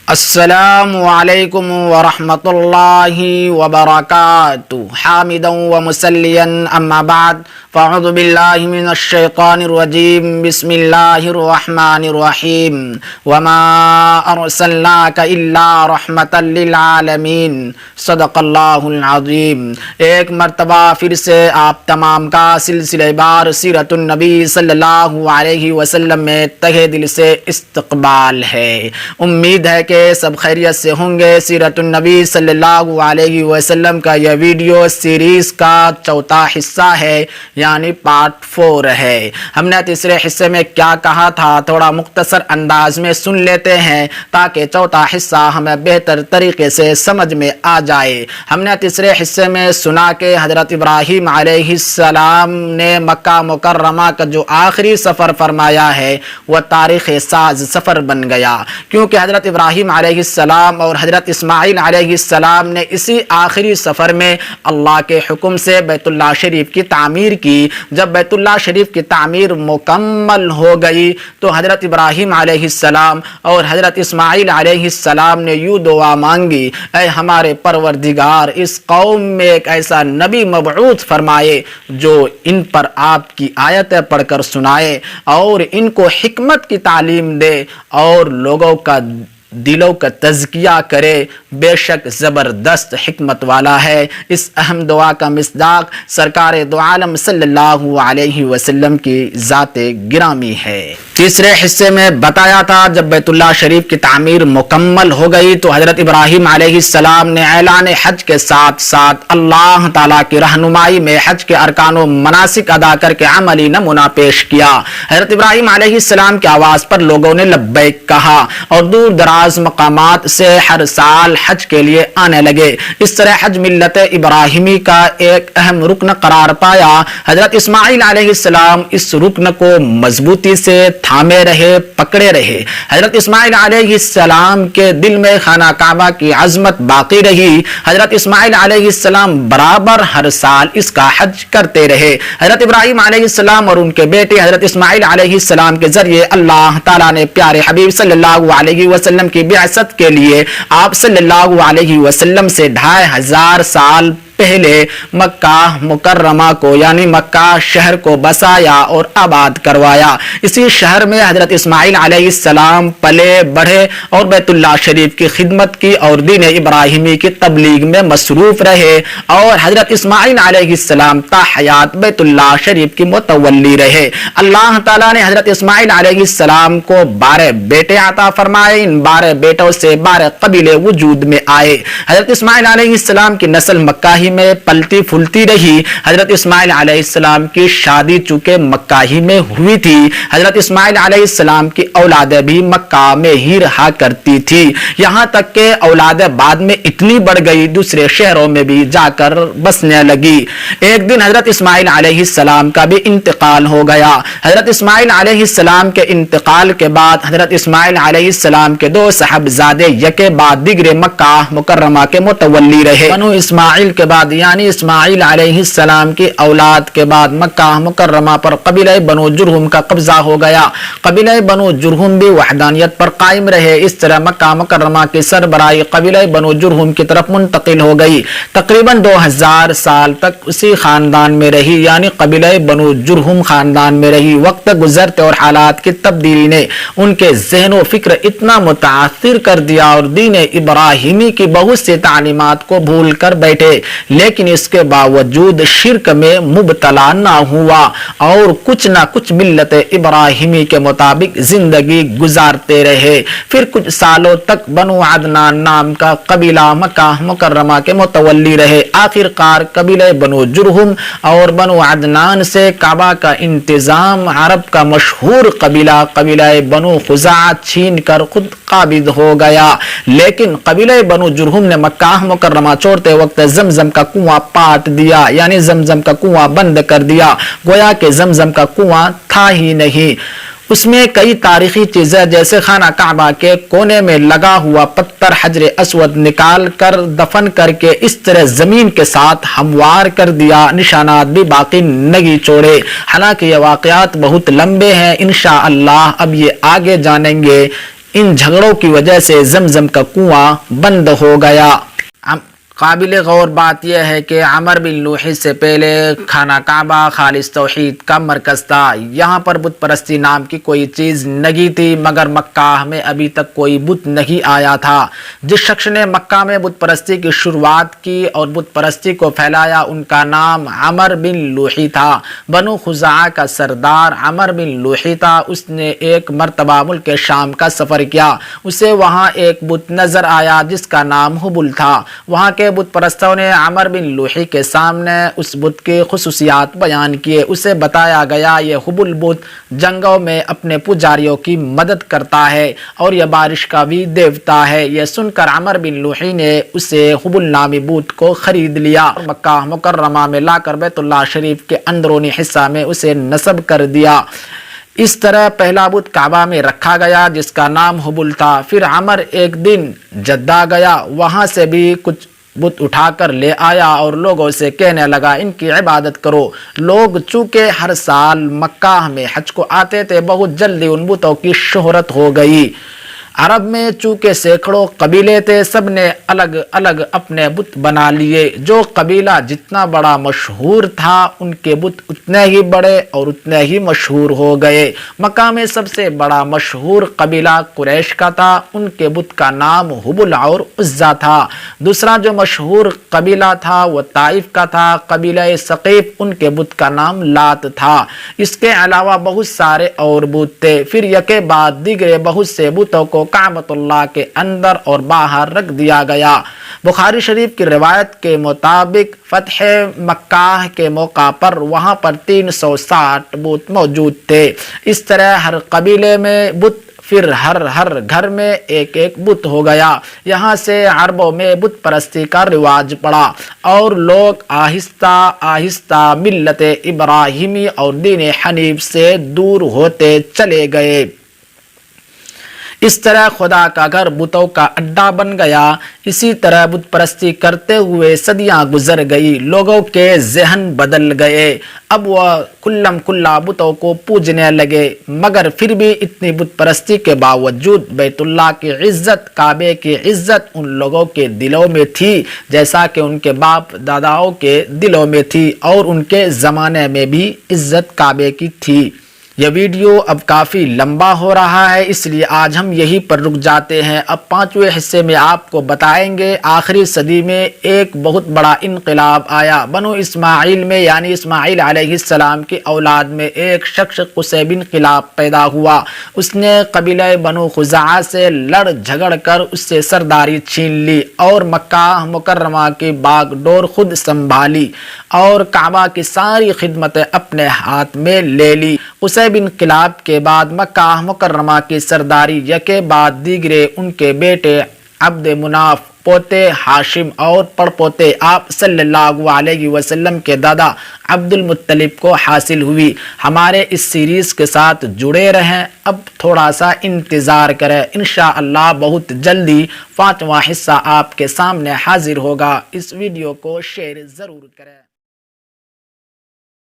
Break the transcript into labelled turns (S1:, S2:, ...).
S1: السلام علیکم ورحمۃ اللہ وبرکاتہ حامدا ومصلیا اما بعد فاعوذ باللہ من الشیطان الرجیم بسم اللہ الرحمن الرحیم وما ارسلناک الا رحمتا للعالمین صدق اللہ العظیم۔ ایک مرتبہ پھر سے آپ تمام کا سلسلہ بار سیرت النبی صلی اللہ علیہ وسلم میں تہہ دل سے استقبال ہے۔ امید ہے کہ سب خیریت سے ہوں گے۔ سیرت النبی صلی اللہ علیہ وسلم کا یہ ویڈیو سیریز کا چوتھا حصہ ہے، یعنی پارٹ 4 ہے۔ ہم نے تیسرے حصے میں کیا کہا تھا تھوڑا مختصر انداز میں سن لیتے ہیں تاکہ چوتھا حصہ ہمیں بہتر طریقے سے سمجھ میں آ جائے۔ ہم نے تیسرے حصے میں سنا کہ حضرت ابراہیم علیہ السلام نے مکہ مکرمہ کا جو آخری سفر فرمایا ہے وہ تاریخ ساز سفر بن گیا، کیونکہ حضرت ابراہیم علیہ السلام اور حضرت اسماعیل علیہ السلام نے اسی آخری سفر میں اللہ کے حکم سے بیت اللہ شریف کی تعمیر کی۔ جب بیت اللہ شریف کی تعمیر مکمل ہو گئی تو حضرت ابراہیم علیہ السلام اور حضرت اسماعیل علیہ السلام نے یوں دعا مانگی، اے ہمارے پروردگار، اس قوم میں ایک ایسا نبی مبعوث فرمائے جو ان پر آپ کی آیتیں پڑھ کر سنائے اور ان کو حکمت کی تعلیم دے اور لوگوں کا دلوں کا تزکیہ کرے، بے شک زبردست حکمت والا ہے۔ اس اہم دعا کا مصداق سرکار دو عالم صلی اللہ علیہ وسلم کی ذات گرامی ہے۔ تیسرے حصے میں بتایا تھا جب بیت اللہ شریف کی تعمیر مکمل ہو گئی تو حضرت ابراہیم علیہ السلام نے اعلان حج کے ساتھ ساتھ اللہ تعالیٰ کی رہنمائی میں حج کے ارکان و مناسک ادا کر کے عملی نمونہ پیش کیا۔ حضرت ابراہیم علیہ السلام کی آواز پر لوگوں نے لبیک کہا اور دور دراز مقامات سے ہر سال حج کے لیے آنے لگے۔ اس طرح حج ملت ابراہیمی کا ایک اہم رکن قرار پایا۔ حضرت اسماعیل علیہ السلام اس رکن کو مضبوطی سے تھامے رہے، پکڑے رہے۔ حضرت اسماعیل علیہ السلام کے دل میں خانہ کعبہ کی عظمت باقی رہی۔ حضرت اسماعیل علیہ السلام برابر ہر سال اس کا حج کرتے رہے۔ حضرت ابراہیم علیہ السلام اور ان کے بیٹے حضرت اسماعیل علیہ السلام کے ذریعے اللہ تعالیٰ نے پیارے حبیب صلی اللہ علیہ وسلم کی بعثت کے لیے آپ صلی اللہ علیہ وسلم سے 2500 سال پہلے مکہ مکرمہ کو یعنی مکہ شہر کو بسایا اور آباد کروایا۔ اسی شہر میں حضرت اسماعیل علیہ السلام پلے بڑھے اور بیت اللہ شریف کی خدمت کی اور دین ابراہیمی کی تبلیغ میں مصروف رہے، اور حضرت اسماعیل علیہ السلام تا حیات بیت اللہ شریف کی متولی رہے۔ اللہ تعالیٰ نے حضرت اسماعیل علیہ السلام کو 12 بیٹے عطا فرمائے۔ ان 12 بیٹوں سے 12 قبیلے وجود میں آئے۔ حضرت اسماعیل علیہ السلام کی نسل مکہ ہی میں پلتی پھولتی رہی۔ حضرت اسماعیل علیہ السلام کی شادی چونکہ مکہ ہی میں ہوئی تھی، حضرت اسماعیل علیہ السلام کی اولادیں بھی مکہ میں ہی رہا کرتی تھی، یہاں تک کہ اولادیں بعد میں اتنی بڑھ گئی دوسرے شہروں میں بھی جا کر بسنے لگی۔ ایک دن حضرت اسماعیل علیہ السلام کا بھی انتقال ہو گیا۔ حضرت اسماعیل علیہ السلام کے انتقال کے بعد حضرت اسماعیل علیہ السلام کے 2 صاحبزادے یکے بعد دیگرے مکہ مکرمہ کے متولی رہے۔ بنو اسماعیل کے بعد یعنی اسماعیل علیہ السلام کی اولاد کے بعد مکہ مکرمہ پر قبیلہ بنو جرہم کا قبضہ ہو گیا۔ قبیلہ بنو جرہم بھی وحدانیت پر قائم رہے۔ اس طرح مکہ مکرمہ کی سربراہی قبیلہ بنو جرہم کی طرف منتقل ہو گئی۔ تقریباً 2000 سال تک اسی خاندان میں رہی، یعنی قبیلہ بنو جرہم خاندان میں رہی۔ وقت گزرتے اور حالات کی تبدیلی نے ان کے ذہن و فکر اتنا متاثر کر دیا اور دین ابراہیمی کی بہت سی تعلیمات کو بھول کر بیٹھے، لیکن اس کے باوجود شرک میں مبتلا نہ ہوا اور کچھ نہ کچھ ملت ابراہیمی کے مطابق زندگی گزارتے رہے۔ پھر کچھ سالوں تک بنو عدنان نام کا قبیلہ مکہ مکرمہ کے متولی رہے۔ آخر کار قبیلہ بنو جرہم اور بنو عدنان سے کعبہ کا انتظام عرب کا مشہور قبیلہ بنو خزاعہ چھین کر خود قابض ہو گیا، لیکن قبیلہ بنو جرہم نے مکہ مکرمہ چھوڑتے وقت زمزم کا کنواں پاٹ دیا، یعنی زمزم کا کنواں بند کر دیا، گویا کہ زمزم کا کنواں تھا ہی نہیں۔ اس میں کئی تاریخی چیزیں جیسے خانہ کعبہ کے کونے میں لگا ہوا پتھر حجر اسود نکال کر دفن کر کے اس طرح زمین کے ساتھ ہموار کر دیا، نشانات بھی باقی نہیں چھوڑے۔ حالانکہ یہ واقعات بہت لمبے ہیں، انشاءاللہ اب یہ آگے جانیں گے ان جھگڑوں کی وجہ سے زمزم کا کنواں بند ہو گیا۔ قابل غور بات یہ ہے کہ عمر بن لوحی سے پہلے خانہ کعبہ خالص توحید کا مرکز تھا۔ یہاں پر بت پرستی نام کی کوئی چیز نہیں تھی، مگر مکہ میں ابھی تک کوئی بت نہیں آیا تھا۔ جس شخص نے مکہ میں بت پرستی کی شروعات کی اور بت پرستی کو پھیلایا، ان کا نام عمر بن لوحی تھا۔ بنو خزاعہ کا سردار عمر بن لوحی تھا۔ اس نے ایک مرتبہ ملک شام کا سفر کیا۔ اسے وہاں ایک بت نظر آیا جس کا نام حبل تھا۔ وہاں کے بت پرستوں نے عمر بن لوحی کے سامنے اس بت کی خصوصیات بیان کیے۔ اسے بتایا گیا یہ حبل بت جنگوں میں اپنے پجاریوں کی مدد کرتا ہے اور یہ بارش کا بھی دیوتا ہے۔ یہ سن کر عمر بن لوحی نے اسے حبل نامی بت کو خرید لیا اور مکہ مکرمہ میں لا کر بیت اللہ شریف کے اندرونی حصہ میں اسے نصب کر دیا۔ اس طرح پہلا بت کعبہ میں رکھا گیا جس کا نام حبل تھا۔ پھر عمر ایک دن جدہ گیا، وہاں سے بھی کچھ بت اٹھا کر لے آیا اور لوگوں سے کہنے لگا ان کی عبادت کرو۔ لوگ چونکہ ہر سال مکہ میں حج کو آتے تھے، بہت جلدی ان بتوں کی شہرت ہو گئی۔ عرب میں چونکہ سینکڑوں قبیلے تھے، سب نے الگ الگ اپنے بت بنا لیے۔ جو قبیلہ جتنا بڑا مشہور تھا ان کے بت اتنے ہی بڑے اور اتنے ہی مشہور ہو گئے۔ مکہ میں سب سے بڑا مشہور قبیلہ قریش کا تھا، ان کے بت کا نام حبل اور عزا تھا۔ دوسرا جو مشہور قبیلہ تھا وہ طائف کا تھا، قبیلہ ثقیف، ان کے بت کا نام لات تھا۔ اس کے علاوہ بہت سارے اور بت تھے۔ پھر یکے بعد دیگرے بہت سے بتوں کو کعبۃ اللہ کے اندر اور باہر رکھ دیا گیا۔ بخاری شریف کی روایت کے مطابق فتح مکہ کے موقع پر وہاں پر 360 بت موجود تھے۔ اس طرح ہر قبیلے میں بت، پھر ہر گھر میں ایک ایک بت ہو گیا۔ یہاں سے عربوں میں بت پرستی کا رواج پڑا اور لوگ آہستہ آہستہ ملت ابراہیمی اور دین حنیف سے دور ہوتے چلے گئے۔ اس طرح خدا کا گھر بتوں کا اڈا بن گیا۔ اسی طرح بت پرستی کرتے ہوئے صدیاں گزر گئی، لوگوں کے ذہن بدل گئے۔ اب وہ کلا بتوں کو پوجنے لگے، مگر پھر بھی اتنی بت پرستی کے باوجود بیت اللہ کی عزت، کعبے کی عزت ان لوگوں کے دلوں میں تھی جیسا کہ ان کے باپ داداؤں کے دلوں میں تھی، اور ان کے زمانے میں بھی عزت کعبے کی تھی۔ یہ ویڈیو اب کافی لمبا ہو رہا ہے، اس لیے آج ہم یہی پر رک جاتے ہیں۔ اب 5ویں حصے میں آپ کو بتائیں گے آخری صدی میں ایک بہت بڑا انقلاب آیا۔ بنو اسماعیل میں یعنی اسماعیل علیہ السلام کی اولاد میں ایک شخص قصی بن کلاب پیدا ہوا۔ اس نے قبیلہ بنو خزاعہ سے لڑ جھگڑ کر اس سے سرداری چھین لی اور مکہ مکرمہ کی باغ ڈور خود سنبھالی اور کعبہ کی ساری خدمتیں اپنے ہاتھ میں لے لی۔ قصی بن کلاب کے بعد مکہ مکرمہ کی سرداری یکے بعد دیگرے ان کے بیٹے عبد مناف، پوتے ہاشم اور پڑپوتے آپ صلی اللہ علیہ وسلم کے دادا عبد المطلب کو حاصل ہوئی۔ ہمارے اس سیریز کے ساتھ جڑے رہیں، اب تھوڑا سا انتظار کریں، انشاءاللہ بہت جلدی 5واں حصہ آپ کے سامنے حاضر ہوگا۔ اس ویڈیو کو شیئر ضرور کریں۔